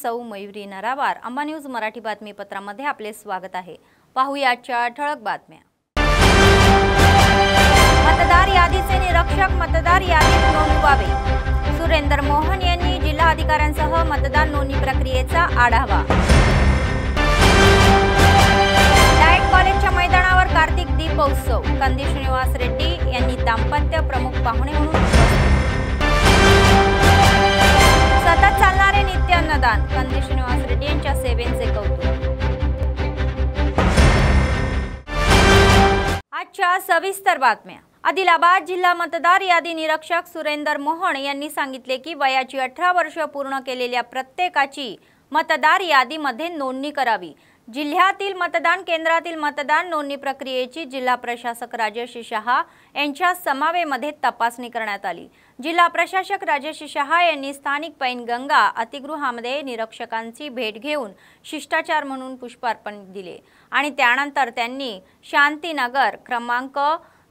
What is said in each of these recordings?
सौ मयुरी नरावार। अंबा न्यूज मराठी बातमीपत्रामध्ये आपले स्वागत आहे। पाहूया आजच्या ठळक बातम्या। मतदार यादीचे निरीक्षक मतदार यादीत नोंदवावे। सुरेंद्र मोहन यांनी जिल्हाधिकाऱ्यांसह मतदार नोंदणी प्रक्रियेचा आढावा। डायट कॉलेजच्या मैदानावर कार्तिक दीपोत्सव। कंदी श्रीनिवास रेड्डी यांनी दाम्पत्य प्रमुख पाहुणे म्हणून सतत चालणारे नित्य अन्नदान। कंदी श्रीनिवास रेड्डी यांच्या सेवेचे कौतुक। आजच्या सविस्तर बातम्या। आदिलाबाद जिल्हा मतदार यादी निरीक्षक सुरेंद्र मोहन यांनी सांगितले की वयाची 18 वर्ष पूर्ण केलेल्या प्रत्येकाची मतदार यादीमध्ये नोंदणी करावी। जिल्ह्यातील मतदान केंद्रातील मतदान नोंदणी प्रक्रियेची जिल्हा प्रशासक राजेश शहा यांच्या समवेमध्ये तपासणी करण्यात आली। जिल्हा प्रशासक राजेश शहा यांनी स्थानिक पैनगंगा अतिगृहामध्ये निरीक्षकांची भेट घेऊन शिष्टाचार म्हणून पुष्पार्पण दिले आणि त्यानंतर त्यांनी शांतीनगर क्रमांक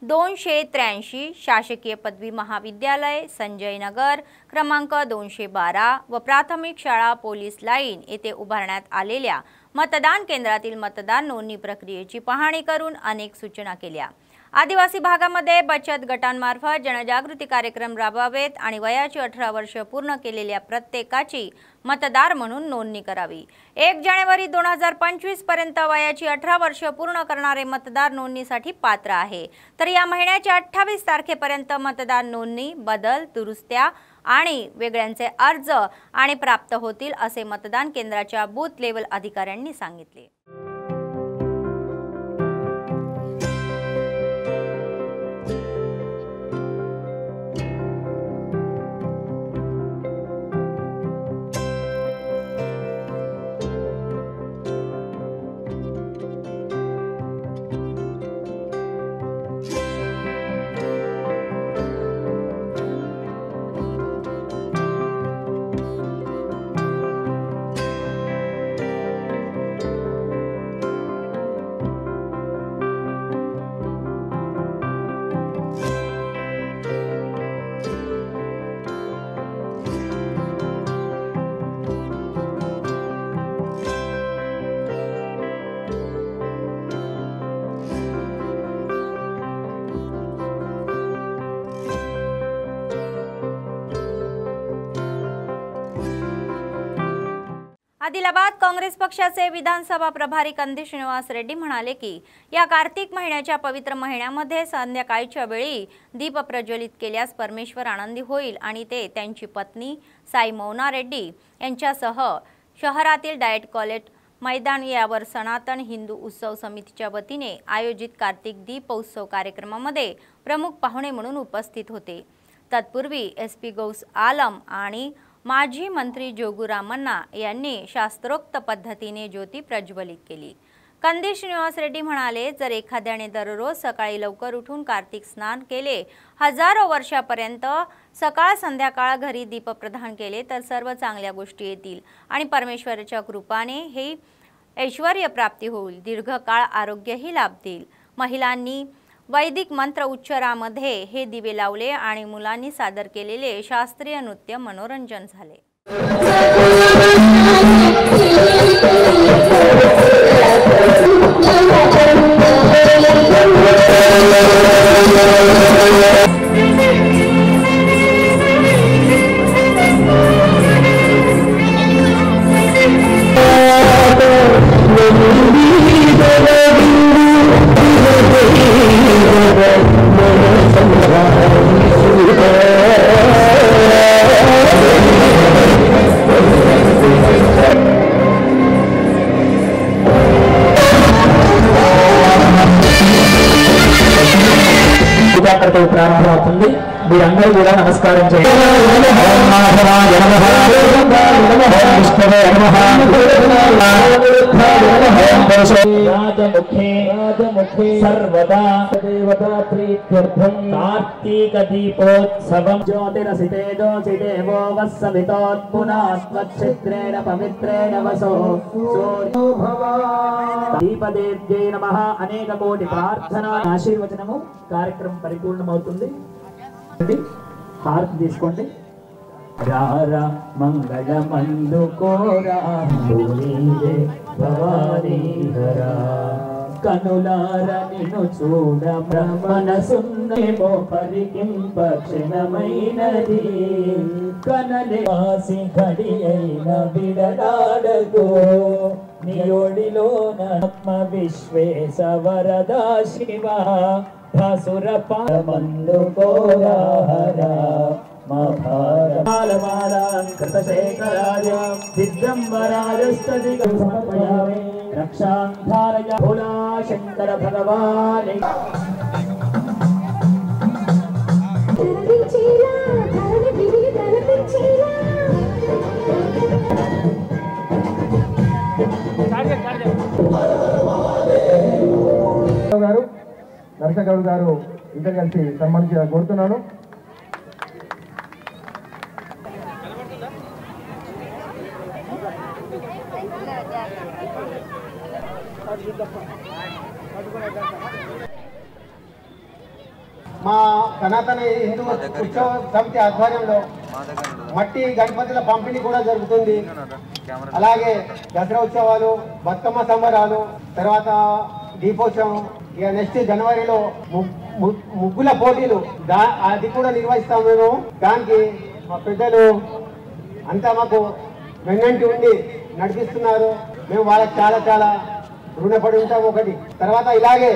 283 शासकीय पदवी महाविद्यालय, संजय नगर क्रमांक 212 व प्राथमिक शाळा पोलीस लाईन येथे उभारण्यात आलेल्या मतदान केंद्रातील मतदान नोंदणी प्रक्रियेची पाहणी करून अनेक सूचना केल्या। आदिवासी भागामध्ये बचत गटांमार्फत जनजागृती कार्यक्रम राबवावेत आणि वयाची 18 वर्ष पूर्ण केलेल्या प्रत्येकाची मतदार म्हणून नोंदणी करावी। 1 जानेवारी 2025 पर्यंत वयाची 18 वर्ष पूर्ण करणारे मतदार नोंदणीसाठी पात्र आहे, तर या महिन्याच्या 28 तारखेपर्यंत मतदार नोंदणी, बदल, दुरुस्त्या आणि वेगळ्यांचे अर्ज आणि प्राप्त होतील असे मतदान केंद्राच्या बूथ लेवल अधिकाऱ्यांनी सांगितले। आदिलाबाद काँग्रेस पक्षाचे विधानसभा प्रभारी कंदी श्रीनिवास रेड्डी म्हणाले की या कार्तिक महिन्याच्या पवित्र महिन्यामध्ये संध्याकाळच्या वेळी दीप प्रज्वलित केल्यास परमेश्वर आनंदी होईल आणि ते त्यांची पत्नी साई मौना रेड्डी यांच्यासह शहरातील डायट कॉलेज मैदान यावर सनातन हिंदू उत्सव समितीच्या वतीने आयोजित कार्तिक दीपोत्सव कार्यक्रमामध्ये प्रमुख पाहुणे म्हणून उपस्थित होते। तत्पूर्वी एसपी गौस आलम आणि माजी मंत्री जोगू रामन्ना यांनी शास्त्रोक्त पद्धतीने ज्योती प्रज्वलित केली। कंदी श्रीनिवास रेड्डी म्हणाले, जर एखाद्याने दररोज सकाळी लवकर उठून कार्तिक स्नान केले, हजारो वर्षापर्यंत सकाळ संध्याकाळ घरी दीप प्रदान केले तर सर्व चांगल्या गोष्टी येतील आणि परमेश्वराच्या कृपाने हे ऐश्वर्य प्राप्ती होईल, दीर्घकाळ आरोग्यही लाभतील। महिलांनी वैदिक मंत्र उच्चारामध्ये हे दिवे लावले आणि मुलांनी सादर केलेले शास्त्रीय नृत्य मनोरंजन झाले। ప్రారంభం అవుతుంది। మీరందరూ కూడా నమస్కారం చేయండి। सर्वदा देवता प्रीत्यर्थं कार्तिक दीपोत्सवं ज्योतिरसिते देवो वस्सवितोत्पुनात्मच्छिद्रेण पवित्रेण वसो सूर्यो भवा। दीपदेव्यै नमः। अनेक कोटि प्रार्थना आशीर्वचनము కార్యక్రమం పరిపూర్ణమవుతుంది। హారతి తీసుకోండి। రారా మంగళమందుకోరా నీవే భవానీ హరా కనులార నిన్ను చూడ మనసున్నేమో పరికింప క్షణమైనది కనలే ఆసి ఘడి అయిన విడనాడకు నియోడిలోన ఆత్మ విశ్వేశ వరదా శివ భాసుర పామందుకోరా హరా రక్షాంధారయ భోలా శంకర భగవాని గారు దర్శకుడు గారు ఇద్దరు కలిసి సన్మానించాలని కోరుతున్నాను. మా సనాతన హిందూ ఉత్సవ సమితి ఆధ్వర్యంలో మట్టి గణపతుల పంపిణీ కూడా జరుగుతుంది. అలాగే దసరా ఉత్సవాలు, బతుకమ్మ సంబరాలు, తర్వాత దీపోత్సవం, ఇక నెక్స్ట్ జనవరిలో ముగ్గుల పోటీలు అది కూడా నిర్వహిస్తాం మేము. దానికి మా పెద్దలు అంతా మాకు వెన్నంటి ఉండి నడిపిస్తున్నారు. మేము వాళ్ళకి చాలా చాలా రుణపడి ఉంటాం. ఒకటి తర్వాత ఇలాగే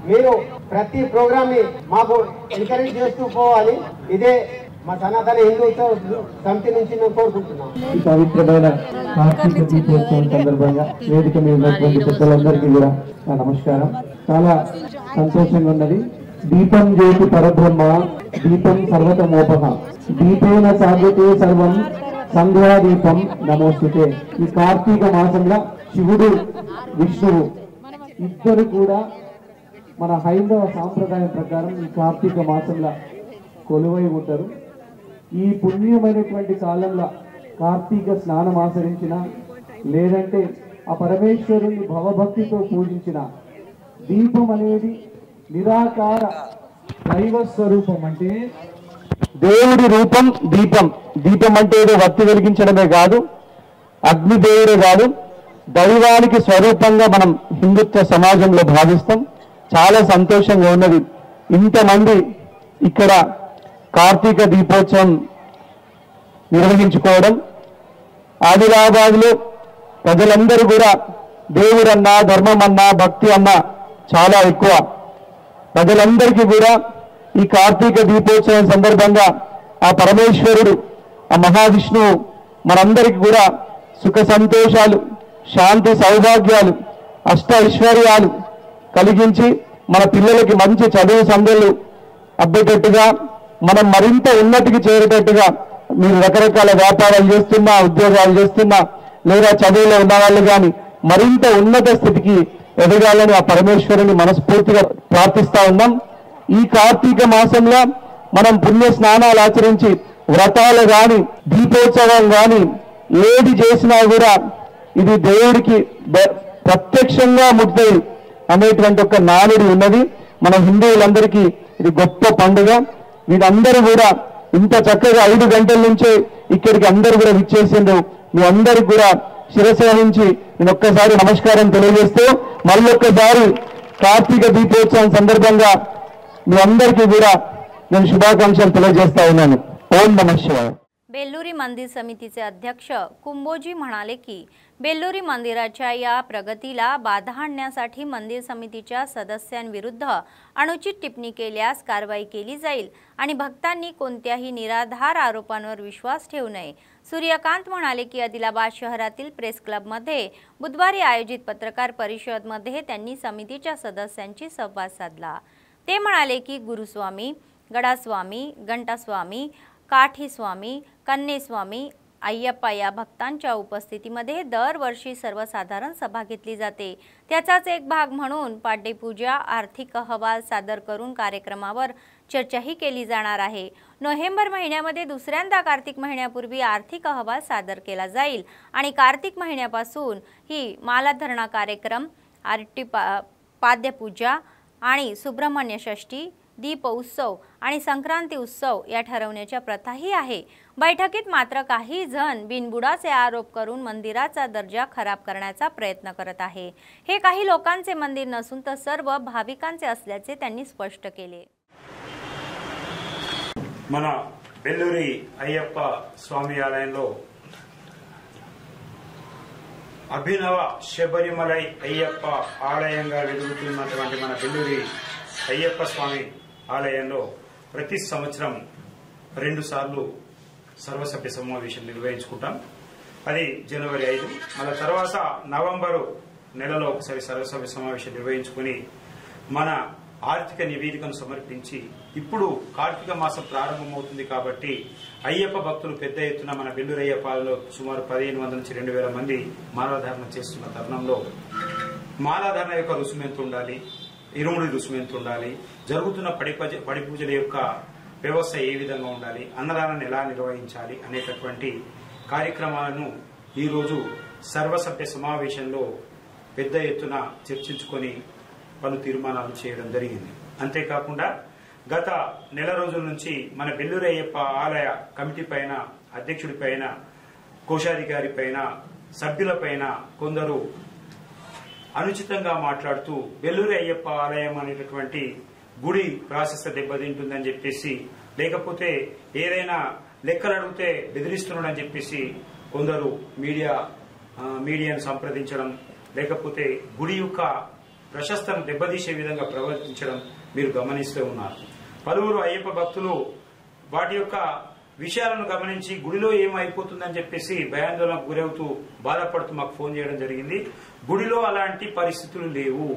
మీరు ప్రతి ప్రోగ్రామ్ ని మాకు ఎంకరేజ్ చేస్తూ పోవాలి. ఇదే మా సనాతన హిందూ సమితి నుంచి మేము కోరుకుంటున్నాం. ఈ పవిత్రమైన కార్తీక దీపోత్సవం సందర్భంగా వేదిక మీద ఉన్నటువంటి పెద్దలందరికీ కూడా నా నమస్కారం. చాలా సంతోషంగా ఉన్నది. దీపం జ్యోతి పరబ్రహ్మ దీపం సర్వతమోపహ దీపేన సాధ్యతే సర్వం సంధ్యాదీపం నమోస్తుతే. ఈ కార్తీక మాసంలో శివుడు విష్ణువు ఇద్దరు కూడా మన హైందవ సాంప్రదాయం ప్రకారం ఈ కార్తీక మాసంలో కొలువై ఉంటారు. ఈ పుణ్యమైనటువంటి కాలంలో కార్తీక స్నానం ఆచరించిన లేదంటే ఆ పరమేశ్వరుని భవభక్తితో పూజించిన దీపం అనేది నిరాకార దైవ స్వరూపం. అంటే దేవుడి రూపం దీపం. దీపం అంటే ఏదో వత్తి వెలిగించడమే కాదు, అగ్నిదేవుడే కాదు, దైవానికి స్వరూపంగా మనం హిందుత్వ సమాజంలో భావిస్తాం. చాలా సంతోషంగా ఉన్నది ఇంతమంది ఇక్కడ కార్తీక దీపోత్సవం నిర్వహించుకోవడం. ఆదిలాబాద్లో ప్రజలందరూ కూడా దేవుడన్నా, ధర్మం అన్నా, భక్తి అన్నా చాలా ఎక్కువ. ప్రజలందరికీ కూడా ఈ కార్తీక దీపోత్సవం సందర్భంగా ఆ పరమేశ్వరుడు, ఆ మహావిష్ణువు మనందరికీ కూడా సుఖ సంతోషాలు, శాంతి, సౌభాగ్యాలు, అష్ట ఐశ్వర్యాలు కలిగించి మన పిల్లలకి మంచి చదువు సంధ్యలు అబ్బేటట్టుగా, మనం మరింత ఉన్నతికి చేరేటట్టుగా, మీరు రకరకాల వ్యాపారాలు చేస్తున్నా, ఉద్యోగాలు చేస్తున్నా, లేదా చదువులో ఉన్న వాళ్ళు కానీ మరింత ఉన్నత స్థితికి ఎదగాలని ఆ పరమేశ్వరుని మనస్ఫూర్తిగా ప్రార్థిస్తా ఉన్నాం. ఈ కార్తీక మాసంలో మనం పుణ్య స్నానాలు ఆచరించి వ్రతాలు కానీ, దీపోత్సవం కానీ ఏది చేసినా కూడా ఇది దేవుడికి ప్రత్యక్షంగా ముక్తాయి అనేటువంటి ఒక నానుడి ఉన్నది. మన హిందువులందరికీ ఇది గొప్ప పండుగ. వీరందరూ కూడా ఇంత చక్కగా 5 గంటల నుంచే ఇక్కడికి అందరూ కూడా విచ్చేసిండ్రు. మీ అందరికి కూడా శిరస్సు వహించి నేను ఒక్కసారి నమస్కారం తెలియజేస్తూ మళ్ళొక్కసారి కార్తీక దీపోత్సవం సందర్భంగా మీ అందరికీ కూడా నేను शुभाकांक्षలు తెలియజేస్తా ఉన్నాను. ओम नमः शिवाय. बेल्लुरी मंदिर समितीचे अध्यक्ष कुंभोजी म्हणाले की बेल्लुरी मंदिराच्या या प्रगतीला बाधा आणण्यासाठी मंदिर समितीच्या सदस्यांविरुद्ध अनुचित टिप्पणी केल्यास कारवाई केली जाईल आणि भक्तांनी कोणत्याही निराधार आरोपांवर विश्वास ठेवू नये. सूर्यकांत म्हणाले की आदिलाबाद शहरातील प्रेस क्लबमध्ये बुधवारी आयोजित पत्रकार परिषदेमध्ये त्यांनी समितीच्या सदस्यांशी संवाद साधला. ते म्हणाले की गुरुस्वामी, गडास्वामी, घंटास्वामी, काठीस्वामी, कन्नेस्वामी, अय्यप्पा या भक्तांच्या उपस्थितीमध्ये दरवर्षी सर्वसाधारण सभा घेतली जाते. त्याचाच एक भाग म्हणून पाड्यपूजा, आर्थिक अहवाल सादर करून कार्यक्रमावर चर्चाही केली जाणार आहे. नोव्हेंबर महिन्यामध्ये दुसऱ्यांदा कार्तिक महिन्यापूर्वी आर्थिक अहवाल सादर केला जाईल आणि कार्तिक महिन्यापासून ही मालाधरणा कार्यक्रम, पाद्यपूजा आणि सुब्रह्मण्य षष्ठी दीप उत्सव आणि संक्रांती उत्सव या ठरवण्याच्या प्रथाही आहे। बैठकीत मात्र काही जण बिनबुडाचे आरोप करून मंदिराचा दर्जा खराब करण्याचा प्रयत्न करत आहे। हे काही लोकांचे मंदिर नसून तर सर्व भाविकांचे असल्याचे त्यांनी स्पष्ट केले। మన బెల్లూరి అయ్యప్ప స్వామి ఆలయంలో అభినవ శబరిమలై అయ్యప్ప ఆలయంగా వెలుగుతున్నటువంటి మన బెల్లూరి అయ్యప్ప స్వామి ఆలయంలో ప్రతి సంవత్సరం 2 సార్లు సర్వసభ్య సమావేశం నిర్వహించుకుంటాం। అది జనవరి 5, మళ్ళీ తర్వాత నవంబరు నెలలో ఒకసారి సర్వసభ్య సమావేశం నిర్వహించుకుని మన ఆర్థిక నివేదికను సమర్పించి ఇప్పుడు కార్తీక మాసం ప్రారంభమవుతుంది కాబట్టి అయ్యప్ప భక్తులు పెద్ద ఎత్తున మన బెల్లూరు అయ్యప్పలో సుమారు 1500 నుంచి 2000 మంది మాలాధారణ చేస్తున్న తరుణంలో మాలాధారణ యొక్క రుసుము ఎంత ఉండాలి, ఇరుముడి రుసుము ఎంత ఉండాలి, జరుగుతున్న పడి పూజల యొక్క వ్యవస్థ ఏ విధంగా ఉండాలి, అన్నదానాన్ని ఎలా నిర్వహించాలి అనేటటువంటి కార్యక్రమాలను ఈరోజు సర్వసభ్య సమావేశంలో పెద్ద ఎత్తున చర్చించుకొని పలు తీర్మానాలు చేయడం జరిగింది। అంతేకాకుండా గత నెల రోజుల నుంచి మన బెల్లూరు అయ్యప్ప ఆలయ కమిటీ పైన, అధ్యక్షుడి పైన, కోశాధికారి పైన, సభ్యుల పైన కొందరు అనుచితంగా మాట్లాడుతూ బెల్లూరు అయ్యప్ప ఆలయం అనేటటువంటి గుడి ప్రాశస్త్య దెబ్బతింటుందని చెప్పేసి, లేకపోతే ఏదైనా లెక్కలు అడిగితే బెదిరిస్తున్నాడని చెప్పేసి కొందరు మీడియాను సంప్రదించడం, లేకపోతే గుడి యొక్క ప్రశస్తను దెబ్బతీసే విధంగా ప్రవర్తించడం మీరు గమనిస్తూ ఉన్నారు। పలువురు అయ్యప్ప భక్తులు వాటి యొక్క విషయాలను గమనించి గుడిలో ఏమైపోతుందని చెప్పేసి భయాందోళనకు గురవుతూ బాధపడుతూ మాకు ఫోన్ చేయడం జరిగింది। గుడిలో అలాంటి పరిస్థితులు లేవు,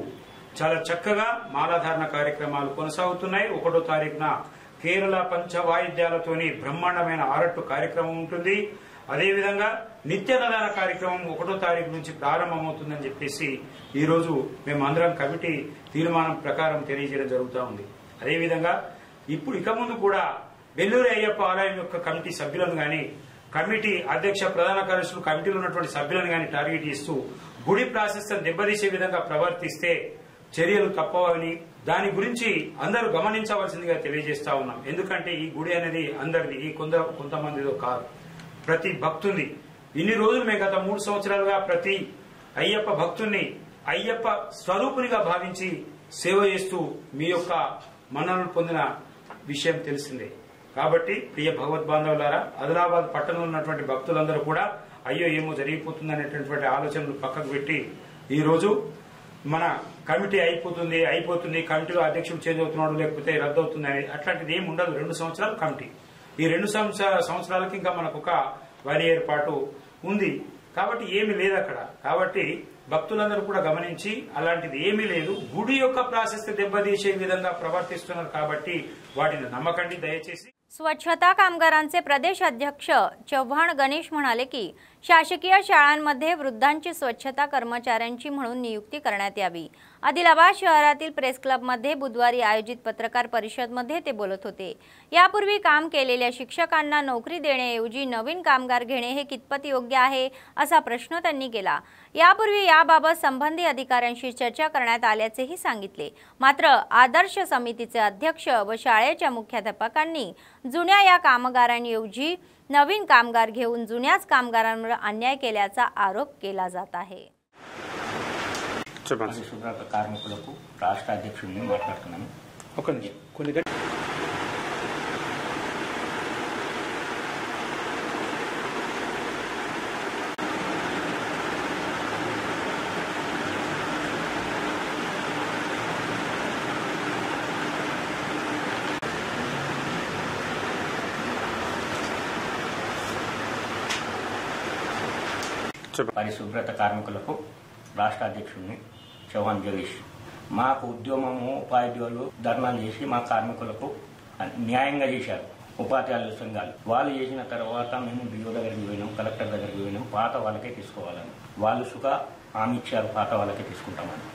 చాలా చక్కగా మాలాధారణ కార్యక్రమాలు కొనసాగుతున్నాయి। 1వ తారీఖున కేరళ పంచవాయిద్యాలతోని బ్రహ్మాండమైన ఆరట్టు కార్యక్రమం ఉంటుంది। అదేవిధంగా నిత్యాన్నదాన కార్యక్రమం 1వ తారీఖు నుంచి ప్రారంభమవుతుందని చెప్పేసి ఈ రోజు మేము అందరం కమిటీ తీర్మానం ప్రకారం తెలియజేయడం జరుగుతూ ఉంది। అదేవిధంగా ఇప్పుడు ఇక ముందు కూడా బెల్లూరు అయ్యప్ప ఆలయం యొక్క కమిటీ సభ్యులను గాని, కమిటీ అధ్యక్ష ప్రధాన కార్యదర్శులు, కమిటీలో ఉన్నటువంటి సభ్యులను గాని టార్గెట్ ఇస్తూ గుడి ప్రాశస్త్యం దెబ్బతీసే విధంగా ప్రవర్తిస్తే చర్యలు తప్పవని దాని గురించి అందరూ గమనించవలసిందిగా తెలియజేస్తా ఉన్నాం। ఎందుకంటే ఈ గుడి అనేది అందరిది, ఈ కొంతమందిదో కాదు, ప్రతి భక్తుని ఇన్ని రోజులు మేము గత 3 సంవత్సరాలుగా ప్రతి అయ్యప్ప భక్తుని అయ్యప్ప స్వరూపునిగా భావించి సేవ చేస్తూ మీ యొక్క మన్ననలు పొందిన విషయం తెలిసిందే। కాబట్టి ప్రియ భగవద్బాంధవులారా, ఆదిలాబాద్ పట్టణంలో ఉన్నటువంటి భక్తులందరూ కూడా అయ్యో ఏమో జరిగిపోతుంది అనేటటువంటి ఆలోచనలు పక్కకు పెట్టి ఈ రోజు మన కమిటీ అయిపోతుంది కమిటీలో అధ్యక్షుడు చేంజ్ అవుతున్నాడు, లేకపోతే రద్దు అవుతుంది అనేది అట్లాంటిది ఏమి ఉండదు। 2 సంవత్సరాలు కమిటీ, ఈ 2 సంవత్సరాలకి ఇంకా మనకు ఒక 1 ఇయర్ పాటు ఉంది కాబట్టి ఏమీ లేదు అక్కడ। కాబట్టి భక్తులందరూ కూడా గమనించి అలాంటిది ఏమీ లేదు, గుడి యొక్క ప్రాశస్త్య దెబ్బతీసే విధంగా ప్రవర్తిస్తున్నారు కాబట్టి వాటిని నమ్మకండి దయచేసి। स्वच्छता कामगारांचे प्रदेश अध्यक्ष चव्हाण गणेश म्हणाले की शासकीय शाळांमध्ये वृद्धांची स्वच्छता कर्मचाऱ्यांची म्हणून नियुक्ती करण्यात यावी। आदिलाबाद शहरातील प्रेस क्लबमध्ये बुधवारी आयोजित पत्रकार परिषदेमध्ये ते बोलत होते। यापूर्वी काम केलेल्या शिक्षकांना नोकरी देण्याऐवजी नवीन कामगार घेणे हे कितपत योग्य आहे असा प्रश्न त्यांनी केला। यापूर्वी याबाबत संबंधित अधिकाऱ्यांशी चर्चा करण्यात आल्याचेही सांगितले। मात्र आदर्श समितीचे अध्यक्ष व शाळेच्या मुख्याध्यापकांनी जुन्या या कामगारांऐवजी नवीन कामगार घेऊन जुन्याच कामगारांवर अन्याय केल्याचा आरोप केला जात आहे। పరిశుభ్రత కార్మికులకు రాష్ట్ర అధ్యక్షుడిని మాట్లాడుతున్నాను। పరిశుభ్రత కార్మికులకు రాష్ట్ర అధ్యక్షుడిని చౌహాన్ జగదీష్। మాకు ఉద్యమము ఉపాధ్యాయులు ధర్నాలు చేసి మా కార్మికులకు న్యాయంగా చేశారు ఉపాధ్యాయుల సంఘాలు। వాళ్ళు చేసిన తర్వాత మేము డిఓ దగ్గరికి పోయినాం, కలెక్టర్ దగ్గరికి పోయినాం, పాత వాళ్ళకే తీసుకోవాలని వాళ్ళు సుగా హామీ ఇచ్చారు, పాత వాళ్ళకే తీసుకుంటామని।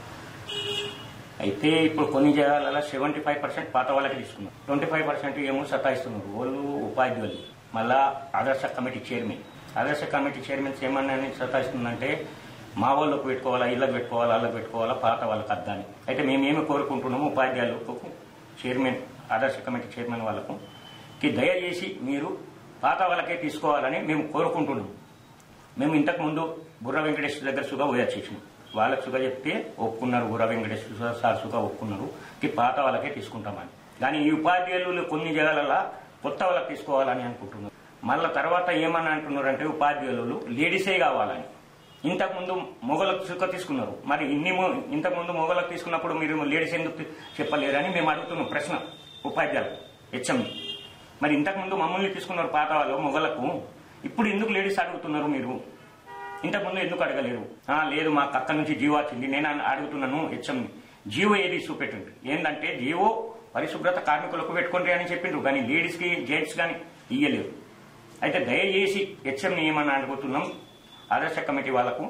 అయితే ఇప్పుడు కొన్ని జాగాలలో 75% పాత వాళ్ళకే తీసుకున్నారు, 25% ఏమో సతాయిస్తున్నారు వాళ్ళు ఉపాధ్యాయులు। మళ్ళా ఆదర్శ కమిటీ చైర్మన్స్ ఏమన్నా సతాయిస్తుందంటే మా వాళ్ళకు పెట్టుకోవాలా, ఇళ్ళకు పెట్టుకోవాలా, వాళ్ళకి పెట్టుకోవాలా, పాత వాళ్ళకి అద్దని। అయితే మేమేమి కోరుకుంటున్నాము, ఉపాధ్యాయులకు చైర్మన్ ఆదర్శ కమిటీ చైర్మన్ వాళ్ళకు దయచేసి మీరు పాత వాళ్ళకే తీసుకోవాలని మేము కోరుకుంటున్నాం. మేము ఇంతకుముందు బుర్ర వెంకటేశ్వర దగ్గర సుగా పోయొచ్చేసినాం. వాళ్ళకు సుగా చెప్తే ఒప్పుకున్నారు, బుర్ర వెంకటేశ్వర సార్ సుగా ఒప్పుకున్నారు పాత వాళ్ళకే తీసుకుంటామని. కానీ ఈ ఉపాధ్యాయులు కొన్ని జగాలలో కొత్త వాళ్ళకి తీసుకోవాలని అనుకుంటున్నారు. మళ్ళా తర్వాత ఏమని అంటున్నారంటే ఉపాధ్యాయులు లేడీసే కావాలని. ఇంతకుముందు మొగలకు సుఖ తీసుకున్నారు, మరి ఇంతకుముందు మొగలకు తీసుకున్నప్పుడు మీరు లేడీస్ ఎందుకు చెప్పలేరని మేము అడుగుతున్నాం ప్రశ్న ఉపాధ్యాయులు హెచ్ఎంని. మరి ఇంతకుముందు మమ్మల్ని తీసుకున్నారు పాత వాళ్ళు మొగలకు, ఇప్పుడు ఎందుకు లేడీస్ అడుగుతున్నారు మీరు? ఇంతకుముందు ఎందుకు అడగలేరు? లేదు మాకు అక్కడి నుంచి జీవో వచ్చింది. నేను అడుగుతున్నాను హెచ్ఎంని, జీవో ఏది చూపెట్టండి. ఏంటంటే జీవో పరిశుభ్రత కార్మికులకు పెట్టుకోండి అని చెప్పిండ్రు, కానీ లేడీస్ కి జెంట్స్ కానీ ఇయ్యలేరు. అయితే దయచేసి హెచ్ఎంని ఏమని అడుగుతున్నాం ఆదర్శ కమిటీ వాళ్ళకు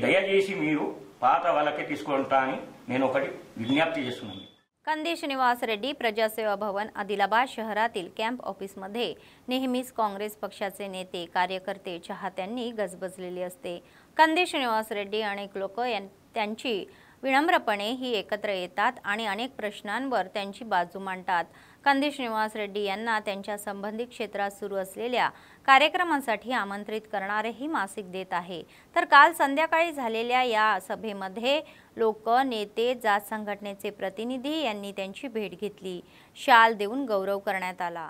దయచేసి మీరు పాత వాళ్ళకే తీసుకుంటా అని నేను ఒకటి विज्ञप्ती చేస్తున్నాను. कंदी श्रीनिवास रेड्डी प्रजासेवा भवन आदिलाबाद शहरातील कॅम्प ऑफिसमध्ये नेहमीच काँग्रेस पक्षाचे नेते कार्यकर्ते चाहत्यांनी गजबजलेली असते. कंदी श्रीनिवास रेड्डी अनेक लोक त्यांची विनम्रपणे ही एकत्र येतात आणि अनेक प्रश्नांवर त्यांची बाजू मांडतात. कंदी श्रीनिवास रेड्डी यांना त्यांच्या संबंधित क्षेत्रात सुरू असलेल्या कार्यक्रमांसाठी आमंत्रित करणारेही मासिक देत आहे. तर काल संध्याकाळी झालेल्या या सभेमध्ये लोक, नेते, जात संघटनेचे प्रतिनिधी यांनी त्यांची भेट घेतली. शाल देऊन गौरव करण्यात आला.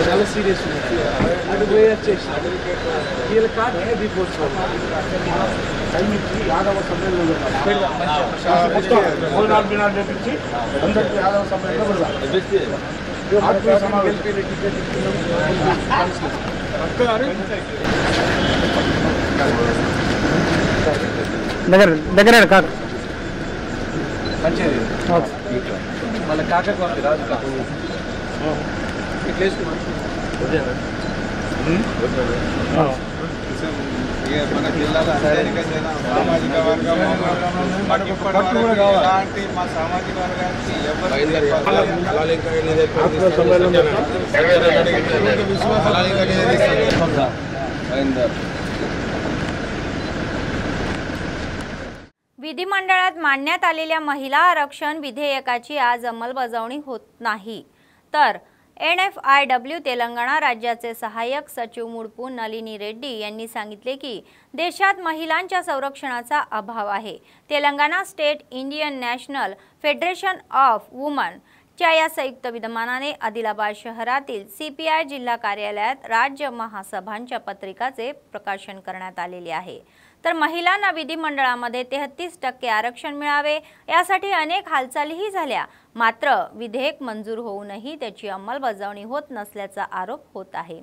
చాలా సీరియస్ అది పోయి వచ్చేసి వీళ్ళ కార్డు హెవీ పోస్ట్ యాదవ సభ్యులు అందరికీ యాదవ సభ్యులు దగ్గర కాక మంచిది మళ్ళీ కాకకు రాదు కాక మన జిల్లాలో సామాజిక వర్గం మా సామాజిక వర్గానికి विधिमंडळात मांडण्यात आलेल्या महिला आरक्षण विधेयकाची आज अंमलबजावणी होत नाही, तर NFIW तेलंगणा राज्याचे सहाय्यक सचिव मुडपू नलिनी रेड्डी यांनी सांगितले की देशात महिलांच्या संरक्षणाचा अभाव आहे. Telangana state Indian national federation of woman च्या या संयुक्त विद्यमानाने आदिलाबाद शहरातील CPI जिल्हा कार्यालयात राज्य महासभांच्या पत्रिकाचे प्रकाशन करण्यात आलेले आहे. तर महिलांना विधिमंडळामध्ये 33% आरक्षण मिळावे यासाठी अनेक हालचालीही झाल्या, मात्र विधेयक मंजूर होऊनही त्याची अंमलबजावणी होत नसल्याचा आरोप होत आहे.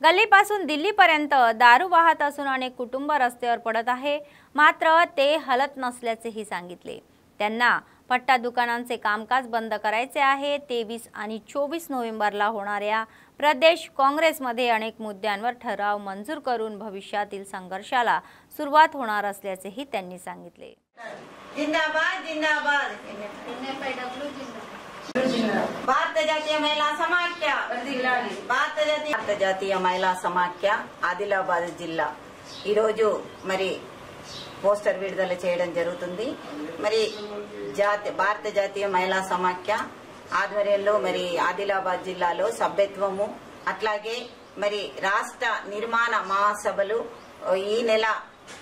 गल्लीपासून दिल्लीपर्यंत दारू वाहत असून अनेक कुटुंब रस्त्यावर पडत आहे, मात्र ते हलत नसल्याचेही सांगितले. त्यांना पट्टा दुकानांचे कामकाज बंद करायचे आहे. 23 आणि 24 नोव्हेंबरला होणाऱ्या प्रदेश काँग्रेसमध्ये अनेक मुद्द्यांवर ठराव मंजूर करून भविष्यातील संघर्षाला सुरुवात होणार असल्याचेही त्यांनी सांगितले. जिंदाबाद जिंदाबाद भारतीय जातीय महिला समाख्या भारतीय जातीय महिला समाख्या ఆదిలాబాద్ జిల్లా ఈరోజు మరి పోస్టర్ విడుదల చేయడం జరుగుతుంది. మరి భారత జాతీయ మహిళా సమాఖ్య ఆధ్వర్యంలో మరి ఆదిలాబాద్ జిల్లాలో సభ్యత్వము, అట్లాగే మరి రాష్ట్ర నిర్మాణ మహాసభలు ఈ నెల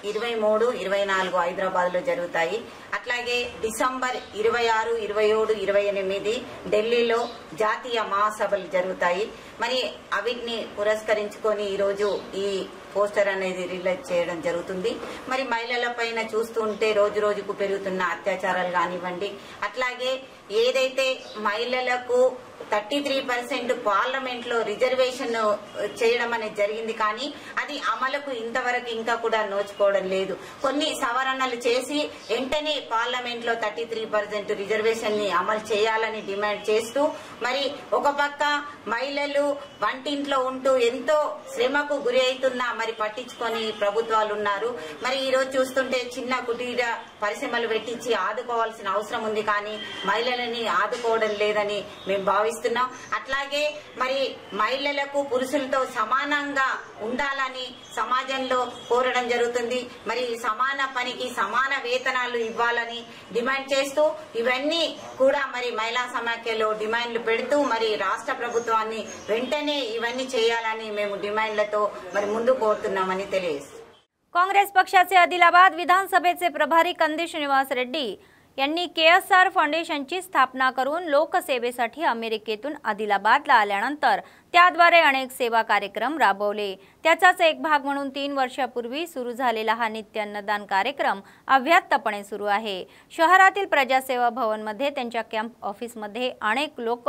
23, 24 హైదరాబాద్ లో జరుగుతాయి. అట్లాగే డిసెంబర్ 26, 27, 28 ఢిల్లీలో జాతీయ మహాసభలు జరుగుతాయి. మరి అవిటిని పురస్కరించుకొని ఈరోజు ఈ పోస్టర్ అనేది రిలీజ్ చేయడం జరుగుతుంది. మరి మహిళల పైన చూస్తుంటే రోజు రోజుకు పెరుగుతున్న అత్యాచారాలు కానివ్వండి, అట్లాగే ఏదైతే మహిళలకు 33% పార్లమెంట్ లో రిజర్వేషన్ చేయడం అనేది జరిగింది, కానీ అది అమలుకు ఇంతవరకు ఇంకా కూడా నోచుకోవడం లేదు. కొన్ని సవరణలు చేసి వెంటనే పార్లమెంట్ లో 33% రిజర్వేషన్ ని అమలు చేయాలని డిమాండ్ చేస్తూ, మరి ఒక పక్క మహిళలు వంటింట్లో ఉంటూ ఎంతో శ్రమకు గురి అవుతున్నా మరి పట్టించుకొని ప్రభుత్వాలు ఉన్నారు. మరి ఈ రోజు చూస్తుంటే చిన్న కుటీర పరిశ్రమలు పెట్టించి ఆదుకోవాల్సిన అవసరం ఉంది, కానీ మహిళలని ఆదుకోవడం లేదని మేము భావిస్తున్నాం. అట్లాగే మరి మహిళలకు పురుషులతో సమానంగా ఉండాలని సమాజంలో కోరడం జరుగుతుంది. మరి సమాన పనికి సమాన వేతనాలు ఇవ్వాలని డిమాండ్ చేస్తూ ఇవన్నీ కూడా మరి మహిళా సమాఖ్యలో డిమాండ్లు పెడుతూ మరి రాష్ట్ర ప్రభుత్వాన్ని వెంటనే ఇవన్నీ చేయాలని మేము डिमांडलतो మరి ముందు కోరుతున్నామని తెలియజేస్తున్నాం. काँग्रेस पक्षाचे आदिलाबाद विधानसभेचे प्रभारी कंदी श्रीनिवास रेड्डी यांनी केएसआर फाउंडेशनची स्थापना करून लोकसेवेसाठी अमेरिकेतून आदिलाबादला आल्यानंतर त्याद्वारे अनेक सेवा कार्यक्रम राबवले. त्याचाच एक भाग म्हणून 3 वर्षापूर्वी सुरू झालेला हा नित्य अन्नदान कार्यक्रम अव्याहतपणे सुरू आहे. शहरातील प्रजासेवा भवनमध्ये त्यांच्या कॅम्प ऑफिसमध्ये अनेक लोक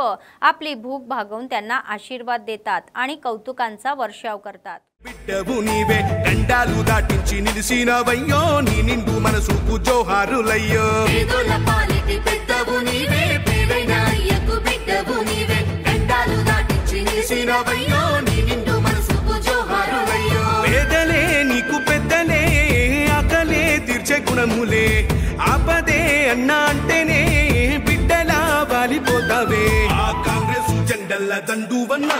आपली भूक भागवून त्यांना आशीर्वाद देतात आणि कौतुकांचा वर्षाव करतात. బిడ్డవు నీవే గండాలు దాటించి నిలిసినవయ్యో నీ నిండు మనసుకు జోహారులయ్యో పేదల పాలిటి పెద్దవు నీవే పేదైన అయ్యకు బిడ్డవు నీవే గండాలు దాటించి నిలిసినవయ్యో నీ నిండు మనసుకు జోహారులయ్యో పేదలే నీకు పెద్దలే ఆకలే తీర్చే గుణములే ఆపదే అన్న అంటేనే బిడ్డలా వాలిపోతావే ఆ కాంగ్రెస్ జెండల దండువన్నా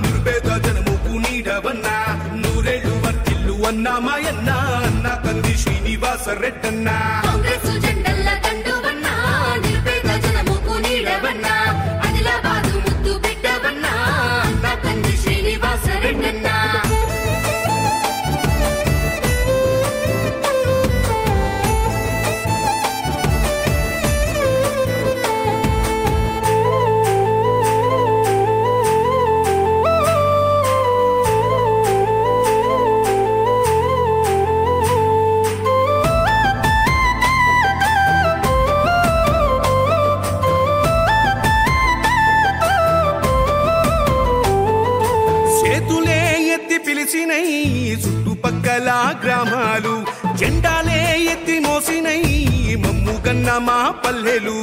నిర్భేద జనముకు నీడవన్నా నూరేళ్ళు వర్తిల్లు అన్నా మాయన్నా అన్న కంది శ్రీనివాస రెడ్డన్నా కాంగ్రెస్ జెండల దండువన్నా నిర్భేద జనముకు నీడవన్నా ఆదిలాబాదు ముద్దు బిడ్డవన్నా అన్న కంది శ్రీనివాస రెడ్డన్నా చుట్టుపక్కల గ్రామాలు జెండాలే ఎత్తి మోసినై మమ్ము కన్న మా పల్లెలు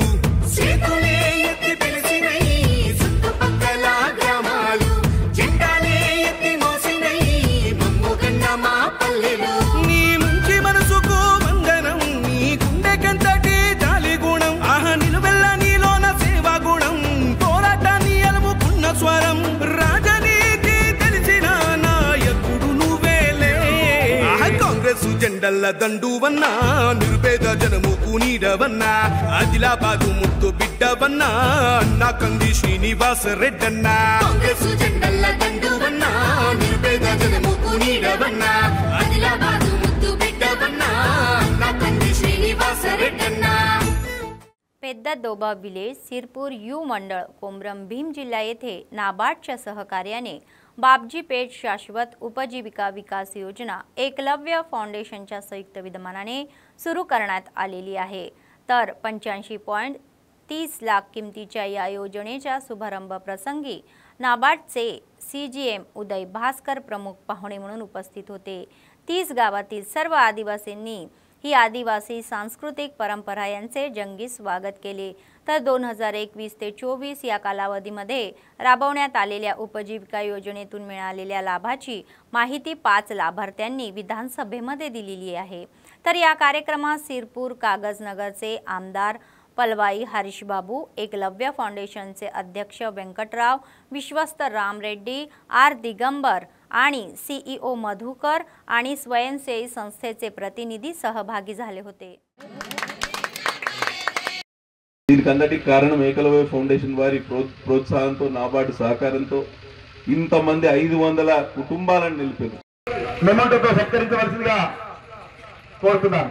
చేతులే ఎత్తి పిలిచినై చుట్టుపక్కల గ్రామాలు జెండాలే ఎత్తి మోసినై మమ్ము కన్న మా పల్లెలు నీ మంచి మనసుకు వందనం నీ గుండెకంతటి జాలి గుణం ఆహా నిలువెల్ల నీలోన సేవా గుణం పోరాటాన్ని అలుముకున్న స్వరం రాజనీతి తెలిసిన నాయకుడు నువ్వేలే కాంగ్రెస్ జెండల దండువన్నా నిర్భేద జనముకు నీడవన్నా ఆదిలాబాదు ముద్దు బిడ్డవన్నా అన్న కంది శ్రీనివాస రెడ్డన్నా కాంగ్రెస్ జెండల దండువన్నా నిర్భేద జనముకు నీడవన్నా ఆదిలాబాదు ముద్దు బిడ్డవన్నా అన్న కంది శ్రీనివాస రెడ్డన్నా. पेद्दा दोबा विलेज सिरपूर यू मंडळ कोमरम भीम जिल्हा येथे नाबार्डच्या सहकार्याने बाबजी पेठ शाश्वत उपजीविका विकास योजना एकलव्य फाउंडेशनच्या संयुक्त विद्यमानाने सुरू करण्यात आलेली आहे. तर 85.30 लाख किमतीच्या या योजनेच्या शुभारंभ प्रसंगी नाबार्डचे CGM उदय भास्कर प्रमुख पाहुणे म्हणून उपस्थित होते. 30 गावातील सर्व आदिवासींनी ही आदिवासी सांस्कृतिक परंपरा यांचे जंगी स्वागत केले. तर 2021 ते 24 या कालावधीमध्ये राबवण्यात आलेल्या उपजीविका योजनेतून मिळालेल्या लाभाची माहिती 5 लाभार्थ्यांनी विधानसभेमध्ये दिलेली आहे. तर या कार्यक्रमात सिरपूर कागजनगरचे आमदार पलवाई हरीश बाबू, एकलव्य फाउंडेशनचे अध्यक्ष वेंकटराव, विश्वस्त राम रेड्डी, आर दिगंबर आणि CEO मधुकर आणि स्वयंसेवी संस्थेचे प्रतिनिधी सहभागी झाले होते. దీనికంతటికి కారణం ఏకలవ్య ఫౌండేషన్ వారి ప్రోత్సాహంతో నాబార్డు సహకారంతో ఇంతమంది 500 కుటుంబాలను నిలిపారు. మెమంటోతో సత్కరించవలసిందిగా కోరుతున్నాను.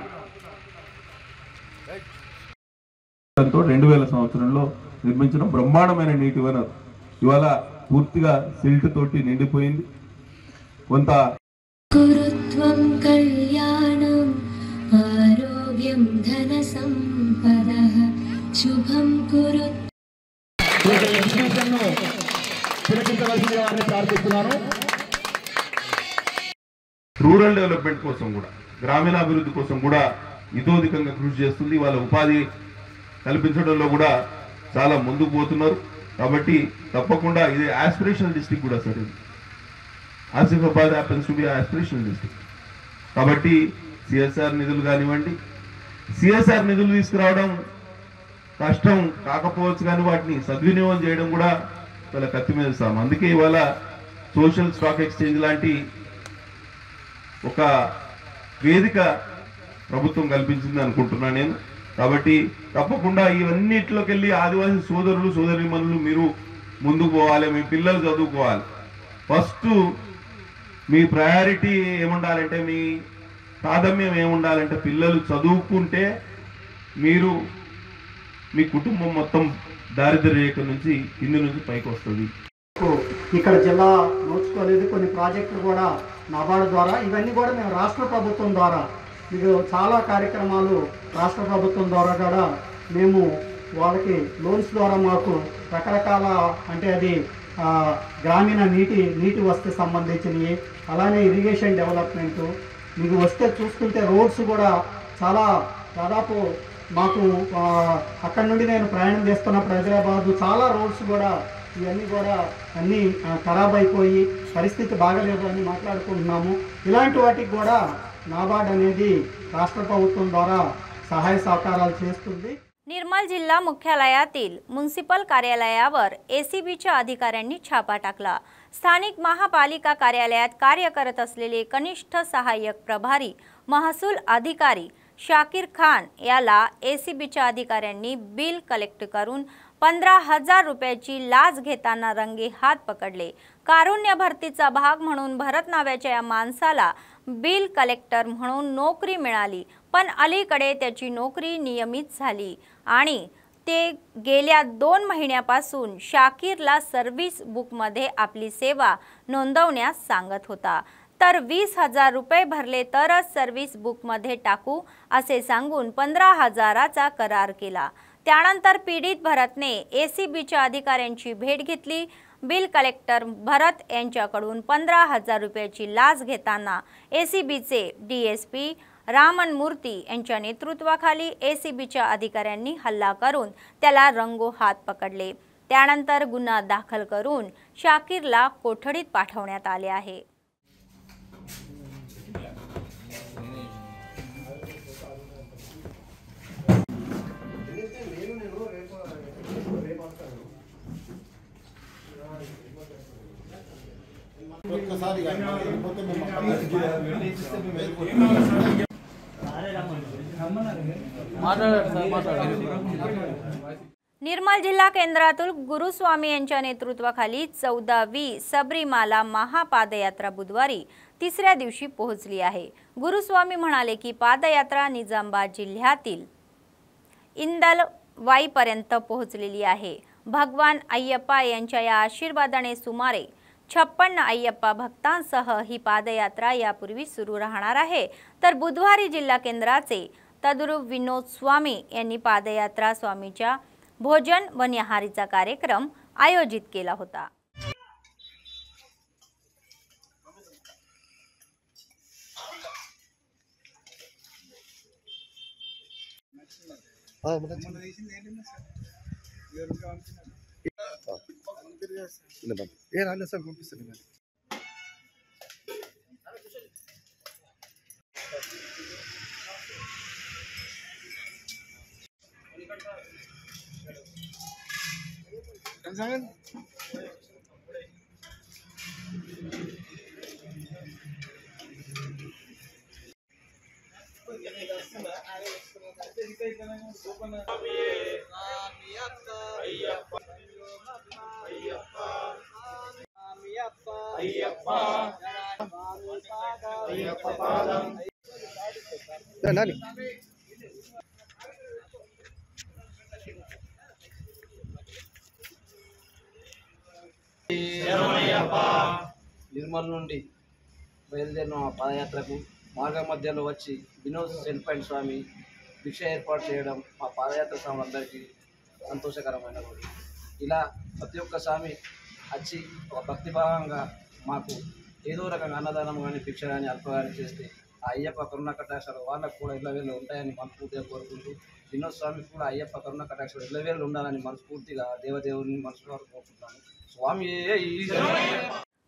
2000 సంవత్సరంలో నిర్మించిన బ్రహ్మాండమైన నీటి వనరు ఇవాళ పూర్తిగా సిల్ట్ తోటి నిండిపోయింది. కొంత కురుత్వం కళ్యాణం ఆరోగ్యం ధన సంపదః శుభం కురు. రూరల్ డెవలప్మెంట్ కోసం కూడా, గ్రామీణాభివృద్ధి కోసం కూడా ఇతోధికంగా కృషి చేస్తుంది. వాళ్ళ ఉపాధి కల్పించడంలో కూడా చాలా ముందుకు పోతున్నారు. కాబట్టి తప్పకుండా ఇది ఆస్పిరేషనల్ డిస్ట్రిక్ట్ కూడా సార్. ఇది Asifabad happens to be aspirational district. కాబట్టి సిఎస్ఆర్ నిధులు కానివ్వండి, సిఎస్ఆర్ నిధులు తీసుకురావడం కష్టం కాకపోవచ్చు, కానీ వాటిని సద్వినియోగం చేయడం కూడా చాలా కత్తి మీద సాము. అందుకే ఇవాళ సోషల్ స్టాక్ ఎక్స్చేంజ్ లాంటి ఒక వేదిక ప్రభుత్వం కల్పించింది అనుకుంటున్నాను నేను. కాబట్టి తప్పకుండా ఇవన్నిట్లోకి వెళ్ళి ఆదివాసీ సోదరులు సోదరీమణులు మీరు ముందుకు పోవాలి, మీ పిల్లలు చదువుకోవాలి. ఫస్ట్ మీ ప్రయారిటీ ఏముండాలంటే, మీ ప్రాధాన్యం ఏముండాలంటే పిల్లలు చదువుకుంటే మీరు మీ కుటుంబం మొత్తం దారిద్ర్య రేఖ నుంచి కింది నుంచి పైకి వస్తుంది. ఇక్కడ జిల్లా నోచుకోలేదు. కొన్ని ప్రాజెక్టులు కూడా నాబార్డు ద్వారా, ఇవన్నీ కూడా మేము రాష్ట్ర ప్రభుత్వం ద్వారా, మీకు చాలా కార్యక్రమాలు రాష్ట్ర ప్రభుత్వం ద్వారా కూడా మేము వాళ్ళకి లోన్స్ ద్వారా మాకు రకరకాల, అంటే అది గ్రామీణ నీటి వసతి సంబంధించినవి, అలానే ఇరిగేషన్ డెవలప్మెంటు, మీకు వస్తే చూస్తుంటే రోడ్స్ కూడా చాలా దాదాపు మాకు అక్కడి నుండి నేను ప్రయాణం చేస్తున్నప్పుడు హైదరాబాదు చాలా రోడ్స్ కూడా ఇవన్నీ కూడా అన్నీ ఖరాబ్ అయిపోయి పరిస్థితి బాగలేదు అని మాట్లాడుకుంటున్నాము. इलांటి వాటికి కూడా नाबार्ड అనేది రాష్ట్ర ప్రభుత్వం ద్వారా సహాయ సహకారాలు చేస్తుంది. निर्मल जिल्हा मुख्यालयातील म्युनिसिपल कार्यालयावर एसीबीच्या अधिकाऱ्यांनी छापा टाकला. स्थानिक महापालिका कार्यालयात कार्य करत असलेले कनिष्ठ सहाय्यक प्रभारी महसूल अधिकारी शाकीर खान याला एसीबीच्या अधिकाऱ्यांनी बिल कलेक्ट करून 15,000 रुपयाची लाच घेताना रंगे हात पकडले. कारुण्य भरतीचा भाग म्हणून भरत नावाच्या या माणसाला बिल कलेक्टर म्हणून नोकरी मिळाली, पण अलीकडे त्याची नोकरी नियमित झाली आणि ते गेल्या 2 महिन्यापासून शाकीरला सर्व्हिस बुकमध्ये आपली सेवा नोंदवण्यास सांगत होता. तर 20,000 रुपये भरले तरच सर्व्हिस बुकमध्ये टाकू असे सांगून 15,000चा करार केला. त्यानंतर पीडित भरतने एसीबीच्या अधिकाऱ्यांची भेट घेतली. बिल कलेक्टर भरत यांच्याकडून 15,000 रुपयाची लाच घेताना एसीबीचे डीएसपी रामन मूर्ती यांच्या नेतृत्वाखाली एसीबीच्या अधिकाऱ्यांनी हल्ला करून त्याला रंगोहात पकडले. त्यानंतर गुन्हा दाखल करून शाकीरला कोठडीत पाठवण्यात आले आहे. निर्मल जिल्हा केंद्रातील गुरुस्वामी यांच्या नेतृत्वाखाली 14वी सबरीमाला महापादयात्रा बुधवारी तिसऱ्या दिवशी पोहोचली आहे. गुरुस्वामी म्हणाले की पादयात्रा निजामाबाद जिल्ह्यातील इंदलवाईपर्यंत पोहोचलेली आहे. भगवान अय्यप्पा यांच्या या आशीर्वादाने सुमारे 56 अय्यप्पा भक्तांसह ही पादयात्रा यापूर्वी सुरू राहणार आहे. तर बुधवारी जिल्हा केंद्राचे तदुरुप विनोद स्वामी यांनी पादयात्रा स्वामीच्या भोजन व न्याहारीचा कार्यक्रम आयोजित केला होता. నిర్మల్ నుండి బయలుదేరిన మా పాదయాత్రకు మార్గ మధ్యలో వచ్చి వినోద్ సెల్పాయింట్ స్వామి భిక్ష ఏర్పాటు చేయడం మా పాదయాత్ర స్వాములందరికీ సంతోషకరమైన రోజు. ఇలా ప్రతి ఒక్క స్వామి వచ్చి ఒక భక్తిభావంగా మాకు ఏదో రకంగా అన్నదానం కానీ భిక్ష కానీ అల్ప కానీ చేస్తే ఆ అయ్యప్ప కరుణ కటాక్షాలు వాళ్ళకు కూడా ఇళ్ళవేళ్ళు ఉంటాయని మనస్ఫూర్తిగా కోరుకుంటూ వినోద్ స్వామికి కూడా అయ్యప్ప కరుణ కటాక్షాలు ఇళ్ళవేళ్ళు ఉండాలని మనస్ఫూర్తిగా దేవదేవుని మనసులో కోరుకుంటాను. స్వామి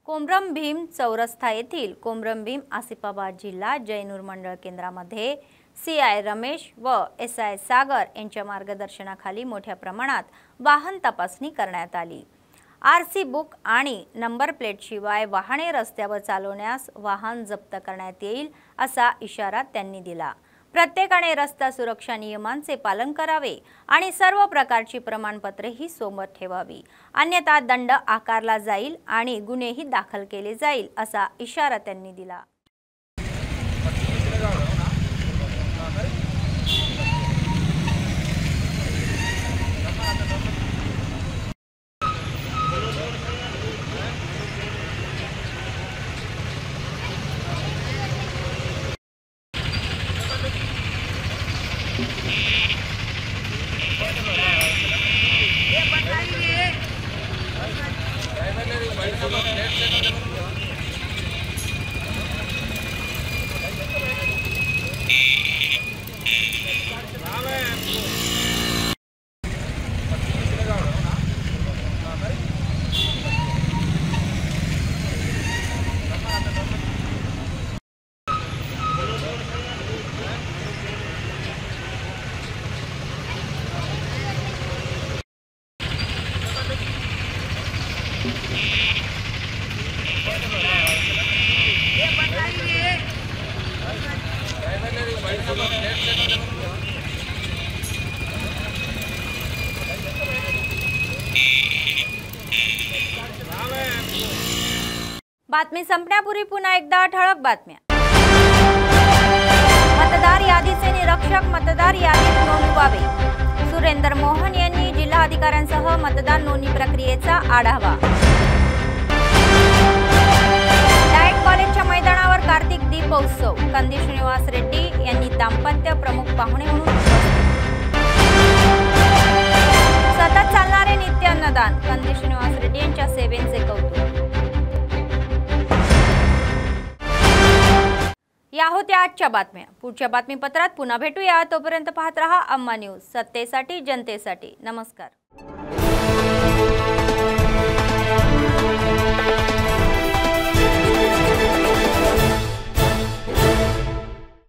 कोमरम भीम चौरस्ता येथील कोमरम भीम आसिफाबाद जिल्हा जैनूर मंडळ केंद्रामध्ये CI रमेश व SI सागर यांच्या मार्गदर्शनाखाली मोठ्या प्रमाणात वाहन तपासणी करण्यात आली. RC बुक आणि नंबर प्लेट शिवाय वाहने रस्त्यावर चालवण्यास वाहन जप्त करण्यात येईल असा इशारा त्यांनी दिला. प्रत्येकाने रस्ता सुरक्षा नियमांचे पालन करावे आणि सर्व प्रकारची प्रमाणपत्रे ही सोबत ठेवावी, अन्यथा दंड आकारला जाईल आणि गुन्हेही दाखल केले जाईल असा इशारा त्यांनी दिला. बातमी संपण्यापूर्वी पुन्हा एकदा ठळक बातम्या. मतदार यादीचे निरीक्षक मतदार यादीत नोंदवावे. सुरेंदर मोहन यांनी जिल्हाधिकाऱ्यांसह मतदार नोंदणी प्रक्रियेचा आढावा. डायट कॉलेजच्या मैदानावर कार्तिक दीपोत्सव. कंदी श्रीनिवास रेड्डी यांनी दाम्पत्य प्रमुख पाहुणे म्हणून सतत चालणारे नित्य अन्नदान. कंदी श्रीनिवास रेड्डी यांच्या सेवेचे कौतुक. या होत्या आजच्या बातम्या. पुढच्या बातमीपत्रात पुन्हा भेटूया. तोपर्यंत पाहत रहा अम्मा न्यूज, सत्तेसाठी जनतेसाठी. नमस्कार.